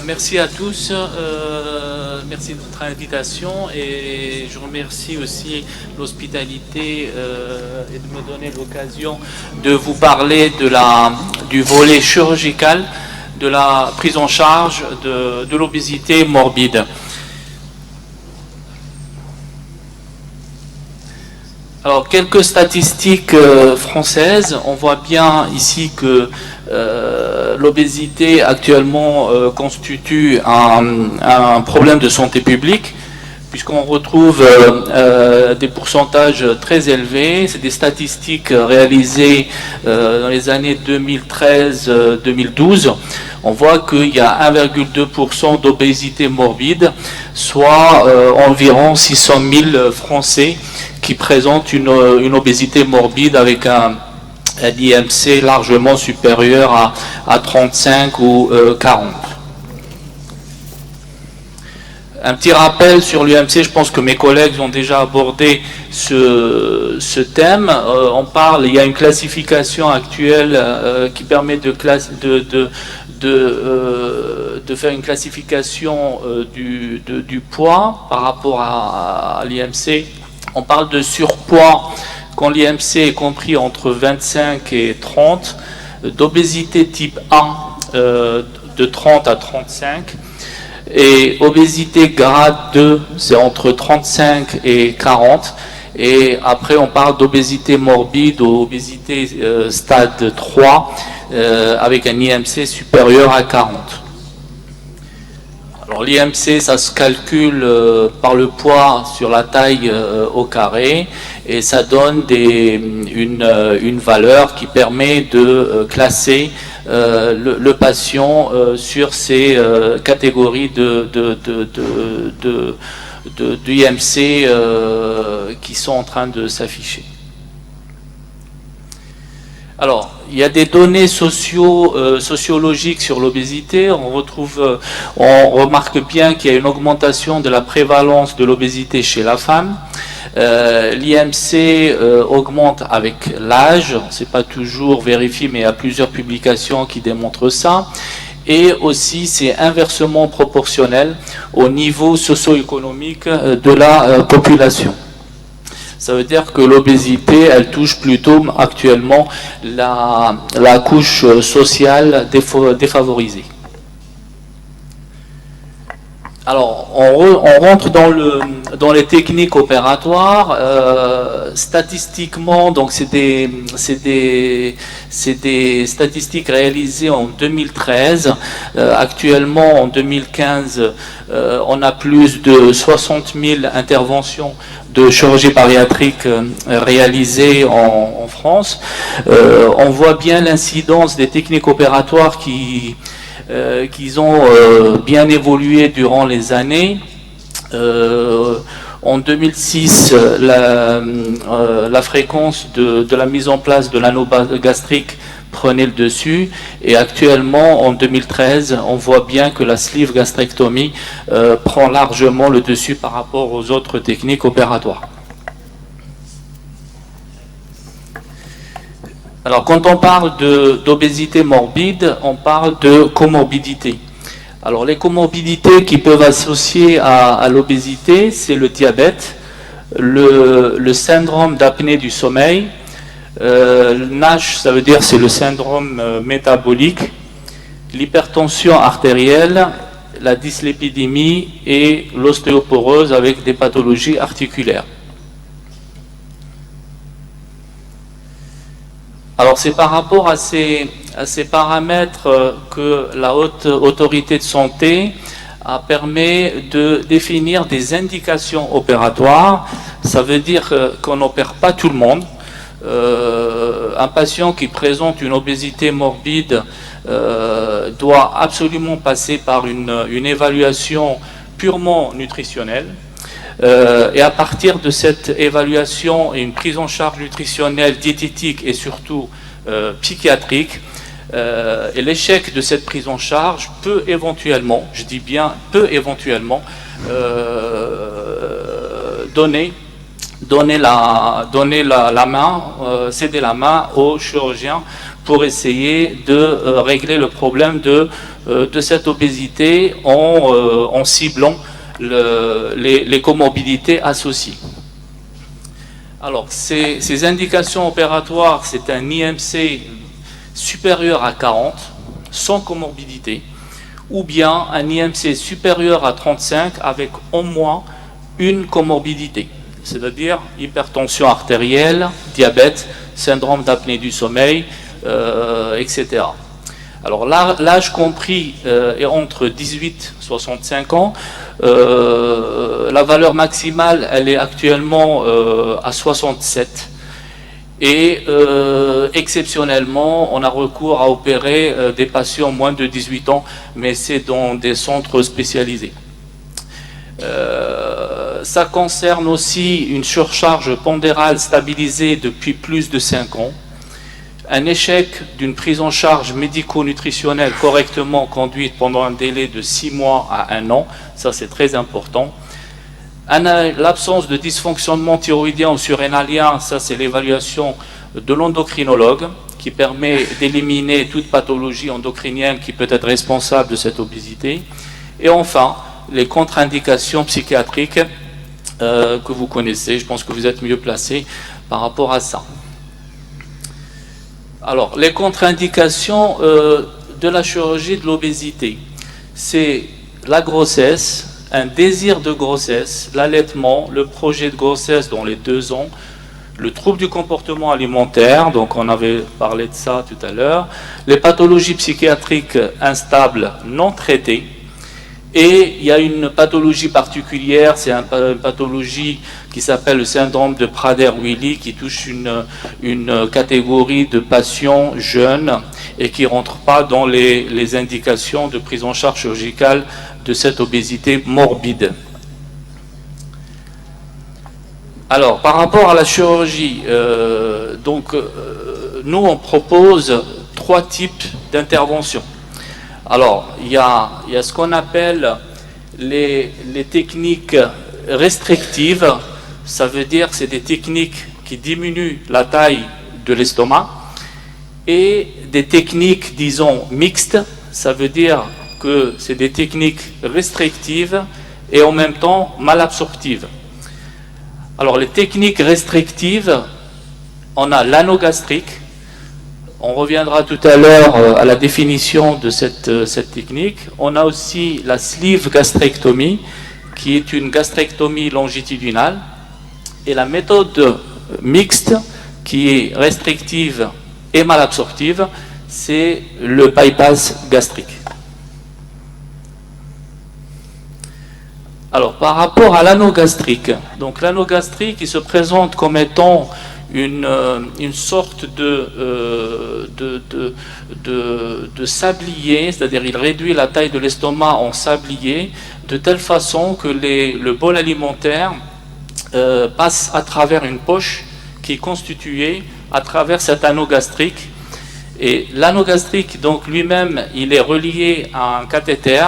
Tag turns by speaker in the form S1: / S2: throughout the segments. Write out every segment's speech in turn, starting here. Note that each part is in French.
S1: Merci à tous, merci de votre invitation et je remercie aussi l'hospitalité et de me donner l'occasion de vous parler du volet chirurgical de la prise en charge de l'obésité morbide. Alors, quelques statistiques françaises. On voit bien ici que l'obésité actuellement constitue un problème de santé publique, puisqu'on retrouve des pourcentages très élevés. C'est des statistiques réalisées dans les années 2013-2012. On voit qu'il y a 1,2% d'obésité morbide, soit environ 600 000 Français qui présentent une obésité morbide avec un IMC largement supérieur à 35 ou 40. Un petit rappel sur l'UMC, je pense que mes collègues ont déjà abordé ce thème. Il y a une classification actuelle qui permet de faire une classification du poids par rapport à l'IMC. On parle de surpoids quand l'IMC est compris entre 25 et 30, d'obésité type 1 de 30 à 35, et obésité grade 2, c'est entre 35 et 40, et après on parle d'obésité morbide ou obésité stade 3 avec un IMC supérieur à 40. Alors l'IMC, ça se calcule par le poids sur la taille au carré et ça donne une valeur qui permet de classer le patient sur ces catégories d'IMC qui sont en train de s'afficher. Alors, il y a des données sociologiques sur l'obésité. On remarque bien qu'il y a une augmentation de la prévalence de l'obésité chez la femme. L'IMC augmente avec l'âge. C'est pas toujours vérifié, mais il y a plusieurs publications qui démontrent ça. Et aussi, c'est inversement proportionnel au niveau socio-économique de la population. Ça veut dire que l'obésité, elle touche plutôt actuellement la couche sociale défavorisée. Alors, on rentre dans les techniques opératoires. Statistiquement, donc c'est des statistiques réalisées en 2013. Actuellement, en 2015, on a plus de 60 000 interventions de chirurgie bariatrique réalisées en France. On voit bien l'incidence des techniques opératoires qui ont bien évolué durant les années. En 2006, la fréquence de la mise en place de l'anneau gastrique prenait le dessus, et actuellement en 2013 on voit bien que la sleeve gastrectomie prend largement le dessus par rapport aux autres techniques opératoires. Alors quand on parle d'obésité morbide, on parle de comorbidité. Alors les comorbidités qui peuvent associer à l'obésité, c'est le diabète, le syndrome d'apnée du sommeil, NASH, ça veut dire c'est le syndrome métabolique, l'hypertension artérielle, la dyslipidémie et l'ostéoporose avec des pathologies articulaires. Alors c'est par rapport à ces paramètres que la Haute Autorité de Santé permet de définir des indications opératoires. Ça veut dire qu'on n'opère pas tout le monde. Un patient qui présente une obésité morbide doit absolument passer par une évaluation purement nutritionnelle. Et à partir de cette évaluation et une prise en charge nutritionnelle, diététique et surtout psychiatrique, et l'échec de cette prise en charge peut éventuellement, je dis bien peut éventuellement, céder la main au chirurgien pour essayer de régler le problème de cette obésité en ciblant les comorbidités associées. Alors, ces indications opératoires, c'est un IMC supérieur à 40, sans comorbidité, ou bien un IMC supérieur à 35 avec au moins une comorbidité, c'est-à-dire hypertension artérielle, diabète, syndrome d'apnée du sommeil, etc. Alors l'âge compris est entre 18 et 65 ans. La valeur maximale, elle est actuellement à 67. Et exceptionnellement, on a recours à opérer des patients moins de 18 ans, mais c'est dans des centres spécialisés. Ça concerne aussi une surcharge pondérale stabilisée depuis plus de 5 ans, un échec d'une prise en charge médico-nutritionnelle correctement conduite pendant un délai de 6 mois à 1 an, ça c'est très important. L'absence de dysfonctionnement thyroïdien ou surrénalien, ça c'est l'évaluation de l'endocrinologue qui permet d'éliminer toute pathologie endocrinienne qui peut être responsable de cette obésité. Et enfin, les contre-indications psychiatriques que vous connaissez, je pense que vous êtes mieux placé par rapport à ça. Alors, les contre-indications de la chirurgie de l'obésité, c'est la grossesse, un désir de grossesse, l'allaitement, le projet de grossesse dans les 2 ans, le trouble du comportement alimentaire, donc on avait parlé de ça tout à l'heure, les pathologies psychiatriques instables non traitées, et il y a une pathologie particulière, c'est une pathologie qui s'appelle le syndrome de Prader-Willi, qui touche une catégorie de patients jeunes et qui ne rentre pas dans les indications de prise en charge chirurgicale de cette obésité morbide. Alors, par rapport à la chirurgie, nous on propose 3 types d'interventions. Alors, il y a ce qu'on appelle les techniques restrictives, ça veut dire que c'est des techniques qui diminuent la taille de l'estomac, et des techniques, disons, mixtes, ça veut dire que c'est des techniques restrictives et en même temps malabsorptives. Alors, les techniques restrictives, on a l'anogastrique. On reviendra tout à l'heure à la définition de cette technique. On a aussi la sleeve gastrectomie, qui est une gastrectomie longitudinale. Et la méthode mixte, qui est restrictive et malabsorptive, c'est le bypass gastrique. Alors, par rapport à l'anogastrique, donc l'anogastrique, il se présente comme étant une sorte de sablier, c'est-à-dire il réduit la taille de l'estomac en sablier, de telle façon que le bol alimentaire passe à travers une poche qui est constituée à travers cet anneau gastrique. Et l'anneau gastrique, donc lui-même, il est relié à un cathéter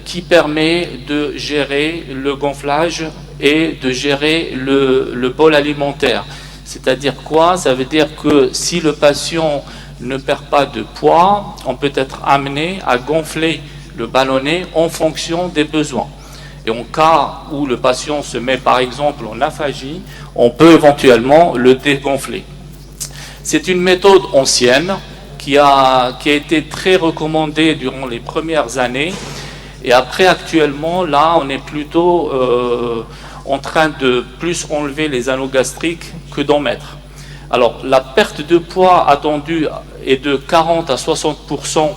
S1: qui permet de gérer le gonflage et de gérer le bol alimentaire. C'est-à-dire quoi? Ça veut dire que si le patient ne perd pas de poids, on peut être amené à gonfler le ballonnet en fonction des besoins. Et en cas où le patient se met par exemple en aphagie, on peut éventuellement le dégonfler. C'est une méthode ancienne qui a été très recommandée durant les premières années. Et après, actuellement, là, on est plutôt en train de plus enlever les anneaux gastriques que d'en mettre. Alors, la perte de poids attendue est de 40 à 60%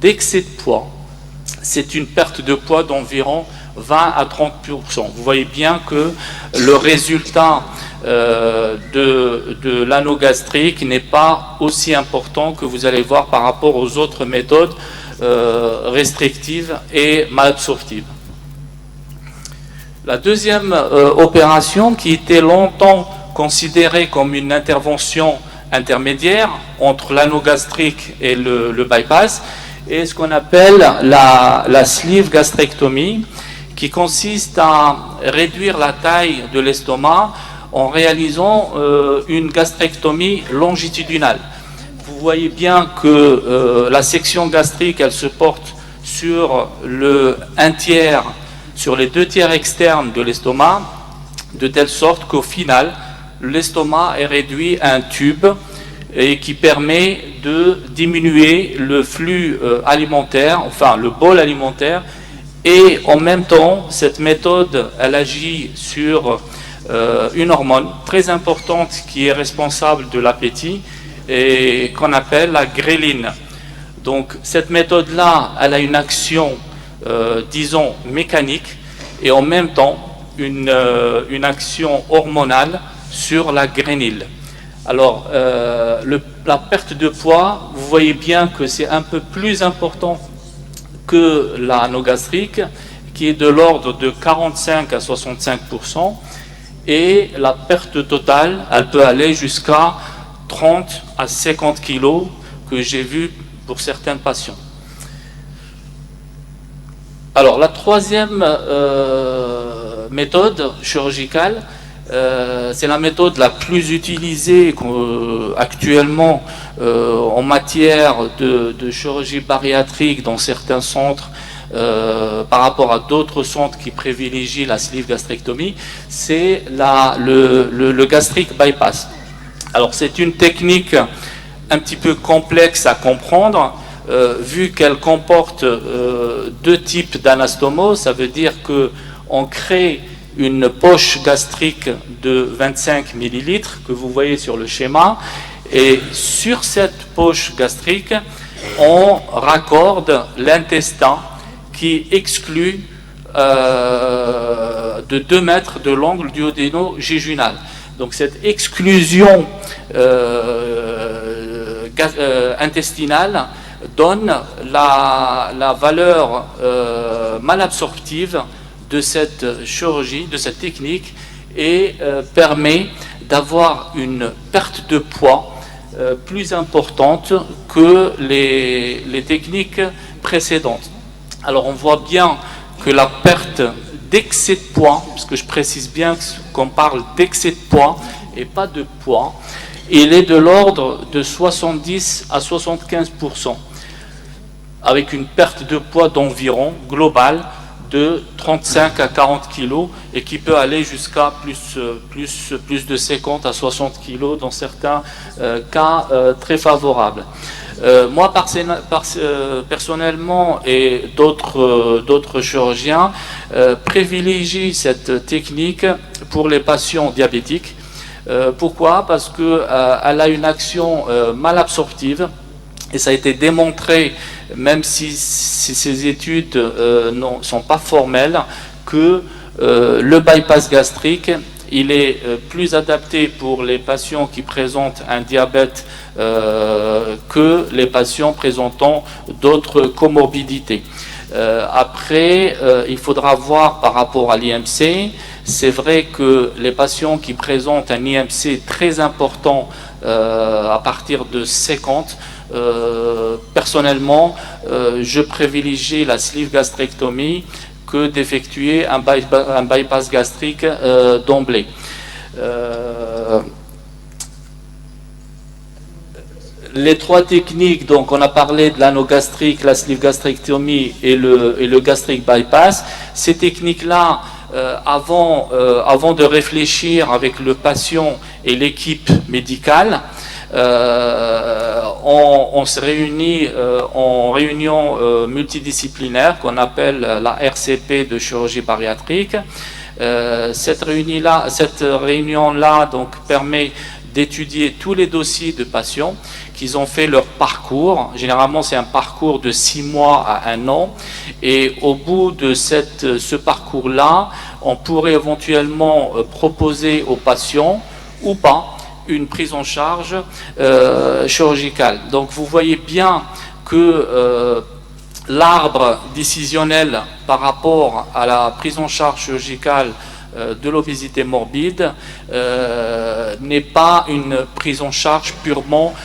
S1: d'excès de poids. C'est une perte de poids d'environ 20 à 30%. Vous voyez bien que le résultat de l'anneau gastrique n'est pas aussi important que vous allez voir par rapport aux autres méthodes restrictives et malabsorptives. La deuxième opération, qui était longtemps considérée comme une intervention intermédiaire entre l'anneau gastrique et le bypass, est ce qu'on appelle la sleeve gastrectomie, qui consiste à réduire la taille de l'estomac en réalisant une gastrectomie longitudinale. vous voyez bien que la section gastrique, elle se porte sur un tiers, sur les 2 tiers externes de l'estomac, de telle sorte qu'au final, l'estomac est réduit à un tube et qui permet de diminuer le flux alimentaire, enfin le bol alimentaire, et en même temps, cette méthode, elle agit sur une hormone très importante qui est responsable de l'appétit et qu'on appelle la gréline. Donc cette méthode-là, elle a une action, disons, mécanique et en même temps une action hormonale sur la grényle. Alors, la perte de poids, vous voyez bien que c'est un peu plus important que l'anogastrique, qui est de l'ordre de 45 à 65%, et la perte totale, elle peut aller jusqu'à 30 à 50 kilos, que j'ai vu pour certains patients. Alors, la troisième méthode chirurgicale, c'est la méthode la plus utilisée actuellement en matière de chirurgie bariatrique dans certains centres par rapport à d'autres centres qui privilégient la sleeve gastrectomie, c'est le gastric bypass. Alors c'est une technique un petit peu complexe à comprendre, vu qu'elle comporte 2 types d'anastomose. Ça veut dire qu'on crée une poche gastrique de 25 ml que vous voyez sur le schéma, et sur cette poche gastrique on raccorde l'intestin qui exclut de 2 mètres de l'angle duodéno-jéjunal. Donc cette exclusion intestinale donne la valeur malabsorptive de cette chirurgie, de cette technique, et permet d'avoir une perte de poids plus importante que les techniques précédentes. Alors on voit bien que la perte d'excès de poids, parce que je précise bien qu'on parle d'excès de poids et pas de poids, il est de l'ordre de 70 à 75%, avec une perte de poids d'environ globale de 35 à 40 kg et qui peut aller jusqu'à plus de 50 à 60 kg dans certains cas très favorables. Moi, personnellement, et d'autres chirurgiens privilégient cette technique pour les patients diabétiques. Pourquoi? Parce qu'elle a une action malabsorptive, et ça a été démontré, même si ces études ne sont pas formelles, que le bypass gastrique, il est plus adapté pour les patients qui présentent un diabète que les patients présentant d'autres comorbidités. Après, il faudra voir par rapport à l'IMC. C'est vrai que les patients qui présentent un IMC très important à partir de 50, personnellement, je privilégie la sleeve gastrectomie que d'effectuer un bypass gastrique d'emblée. Les 3 techniques, donc on a parlé de l'anogastrique, la sleeve gastrectomie et le gastric bypass. Ces techniques-là, avant de réfléchir avec le patient et l'équipe médicale, on se réunit en réunion multidisciplinaire qu'on appelle la RCP de chirurgie bariatrique. Cette réunion-là donc permet d'étudier tous les dossiers de patients qui ont fait leur parcours. Généralement, c'est un parcours de 6 mois à 1 an. Et au bout de ce parcours-là, on pourrait éventuellement proposer aux patients ou pas une prise en charge chirurgicale. Donc vous voyez bien que l'arbre décisionnel par rapport à la prise en charge chirurgicale de l'obésité morbide n'est pas une prise en charge purement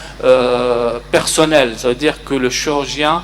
S1: personnelle. Ça veut dire que le chirurgien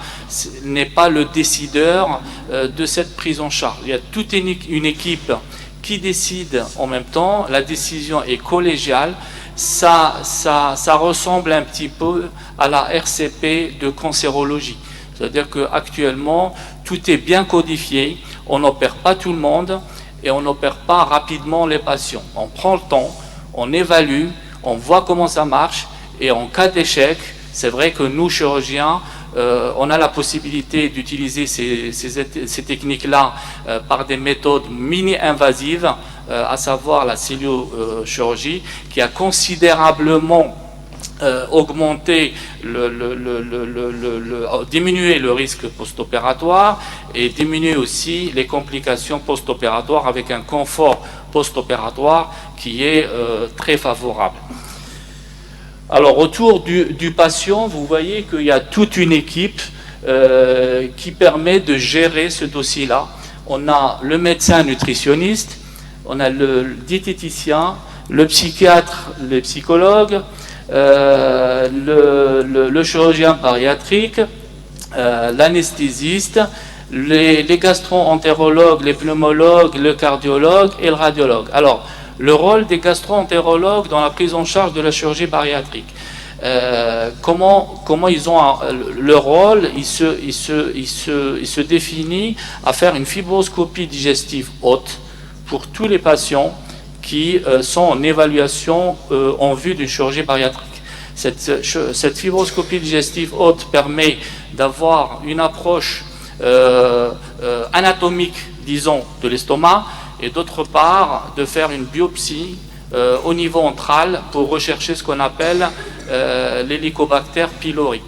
S1: n'est pas le décideur de cette prise en charge. Il y a toute une équipe qui décide en même temps. La décision est collégiale. ça ressemble un petit peu à la RCP de cancérologie. C'est-à-dire qu'actuellement, tout est bien codifié, on n'opère pas tout le monde et on n'opère pas rapidement les patients. On prend le temps, on évalue, on voit comment ça marche et en cas d'échec, c'est vrai que nous, chirurgiens, on a la possibilité d'utiliser ces techniques-là par des méthodes mini-invasives, à savoir la celluliochirurgie, qui a considérablement augmenté, diminuer le risque post-opératoire et diminuer aussi les complications post-opératoires avec un confort post-opératoire qui est très favorable. Alors autour du patient, vous voyez qu'il y a toute une équipe qui permet de gérer ce dossier-là. On a le médecin nutritionniste, on a le diététicien, le psychiatre, le psychologue, le chirurgien bariatrique, l'anesthésiste, les gastro-entérologues, les pneumologues, le cardiologue et le radiologue. Alors, le rôle des gastro-entérologues dans la prise en charge de la chirurgie bariatrique. Comment ils ont leur rôle, il se définit à faire une fibroscopie digestive haute pour tous les patients qui sont en évaluation en vue d'une chirurgie bariatrique. Cette fibroscopie digestive haute permet d'avoir une approche anatomique, disons, de l'estomac, et d'autre part de faire une biopsie au niveau antral pour rechercher ce qu'on appelle l'Helicobacter pylori.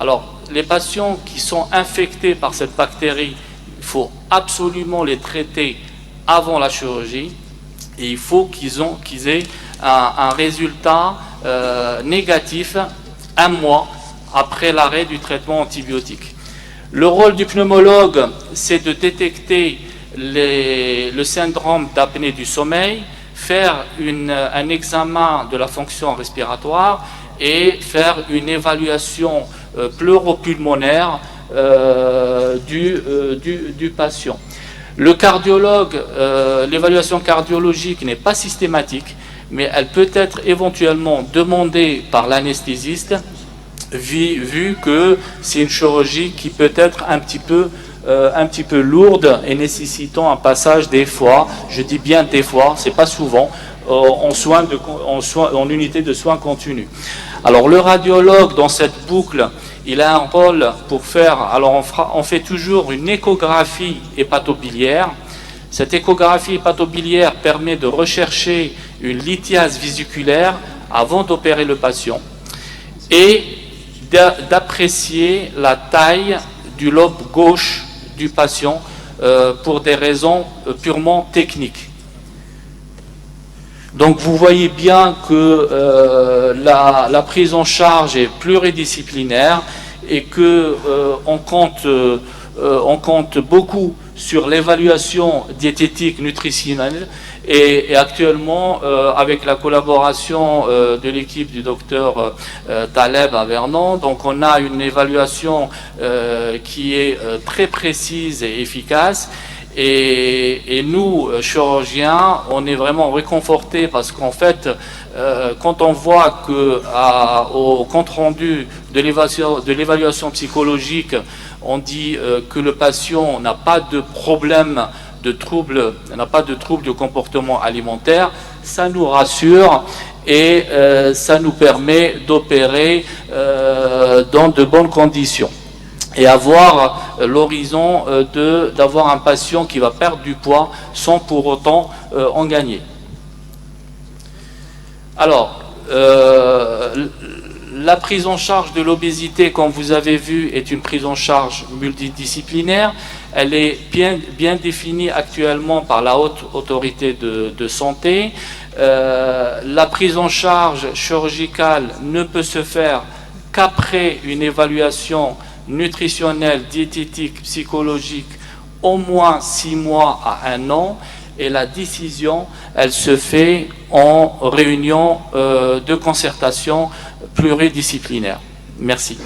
S1: Alors, les patients qui sont infectés par cette bactérie, il faut absolument les traiter avant la chirurgie et il faut qu'ils aient un résultat négatif 1 mois après l'arrêt du traitement antibiotique. Le rôle du pneumologue, c'est de détecter le syndrome d'apnée du sommeil, faire un examen de la fonction respiratoire et faire une évaluation pleuropulmonaire du patient. Le cardiologue, l'évaluation cardiologique n'est pas systématique, mais elle peut être éventuellement demandée par l'anesthésiste, vu que c'est une chirurgie qui peut être un petit peu lourde et nécessitant un passage des fois, je dis bien des fois, c'est pas souvent, en unité de soins continus. Alors le radiologue dans cette boucle, il a un rôle pour faire, alors on fait toujours une échographie hépatobiliaire. Cette échographie hépatobiliaire permet de rechercher une lithiase vésiculaire avant d'opérer le patient et d'apprécier la taille du lobe gauche du patient pour des raisons purement techniques. Donc vous voyez bien que la prise en charge est pluridisciplinaire et que on compte beaucoup sur l'évaluation diététique nutritionnelle et actuellement avec la collaboration de l'équipe du docteur Taleb à Vernon, donc on a une évaluation qui est très précise et efficace. Et nous, chirurgiens, on est vraiment réconfortés parce qu'en fait, quand on voit au compte rendu de l'évaluation psychologique, on dit que le patient n'a pas de problème n'a pas de trouble de comportement alimentaire, ça nous rassure et ça nous permet d'opérer dans de bonnes conditions et avoir l'horizon d'avoir un patient qui va perdre du poids sans pour autant en gagner. Alors, la prise en charge de l'obésité, comme vous avez vu, est une prise en charge multidisciplinaire. Elle est bien définie actuellement par la Haute Autorité de Santé. La prise en charge chirurgicale ne peut se faire qu'après une évaluation nutritionnelle, diététique, psychologique, au moins 6 mois à 1 an. Et la décision, elle se fait en réunion de concertation pluridisciplinaire. Merci.